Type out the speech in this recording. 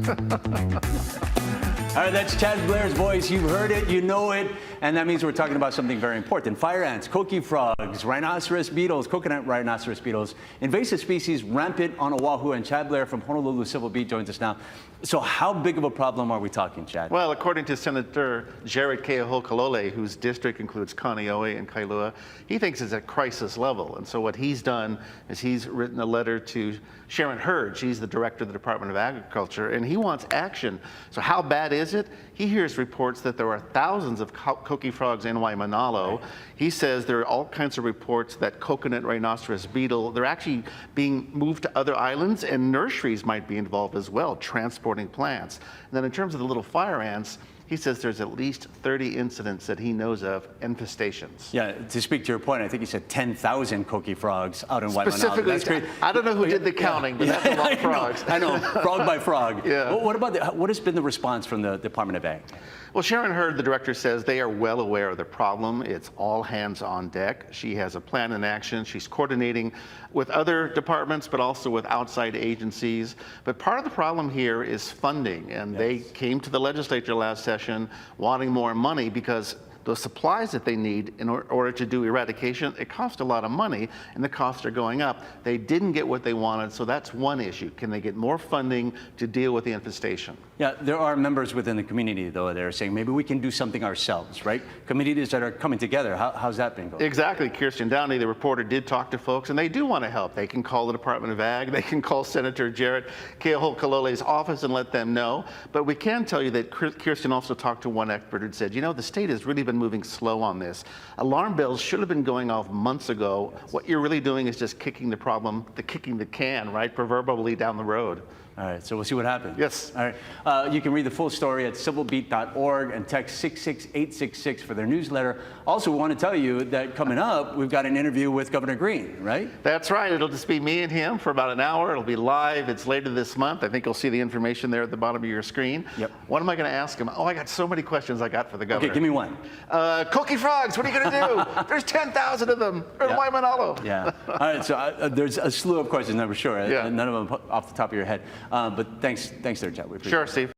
All right, that's Chad Blair's voice. You've heard it, you know it, and that means we're talking about something very important. Fire ants, coqui frogs, rhinoceros beetles, coconut rhinoceros beetles, invasive species rampant on Oahu, and Chad Blair from Honolulu Civil Beat joins us now. So how big of a problem are we talking, Chad? Well, according to Senator Jared Keahokalole, whose district includes Kaneohe and Kailua, he thinks it's at crisis level. And so what he's done is he's written a letter to Sharon Hurd. She's the director of the Department of Agriculture, and he wants action. So how bad is it? He hears reports that there are thousands of coqui frogs in Waimanalo. He says there are all kinds of reports that coconut rhinoceros beetle, they're actually being moved to other islands, and nurseries might be involved as well, transporting plants. And then in terms of the little fire ants, he says there's at least 30 incidents that he knows of, infestations. Yeah, to speak to your point, I think you said 10,000 coqui frogs out in Waimanalo. Specifically, That's great. I don't know who did the counting, but that's a lot of frogs. I know, frog by frog. Yeah. What has been the response from the Department of Ag? Well, Sharon Hurd, the director, says they are well aware of the problem. It's all hands on deck. She has a plan in action. She's coordinating with other departments, but also with outside agencies. But part of the problem here is funding, and they came to the legislature last session wanting more money because the supplies that they need in order to do eradication, it costs a lot of money, and the costs are going up. They didn't get what they wanted, so that's one issue. Can they get more funding to deal with the infestation? Yeah, there are members within the community, though, that are saying maybe we can do something ourselves, right? Communities that are coming together. How's that been going? Exactly. Kirsten Downey, the reporter, did talk to folks, and they do want to help. They can call the Department of Ag. They can call Senator Jared Keahokalolo's office and let them know. But we can tell you that Kirsten also talked to one expert who said, you know, the state has really been moving slow on this. Alarm bells should have been going off months ago. What you're really doing is just kicking the problem, kicking the can, right, proverbially down the road. All right, so we'll see what happens. Yes. All right. You can read the full story at civilbeat.org and text 66866 for their newsletter. Also, we want to tell you that coming up, we've got an interview with Governor Green, right? That's right. It'll just be me and him for about an hour. It'll be live. It's later this month. I think you'll see the information there at the bottom of your screen. Yep. What am I going to ask him? Oh, I got so many questions I got for the governor. Okay, give me one. Coqui frogs, what are you going to do? There's 10,000 of them. Or Waimanalo. Yeah. All right, so there's a slew of questions, I'm sure. Yeah. None of them off the top of your head. But thanks there, Chad. We appreciate it. Sure, Steve.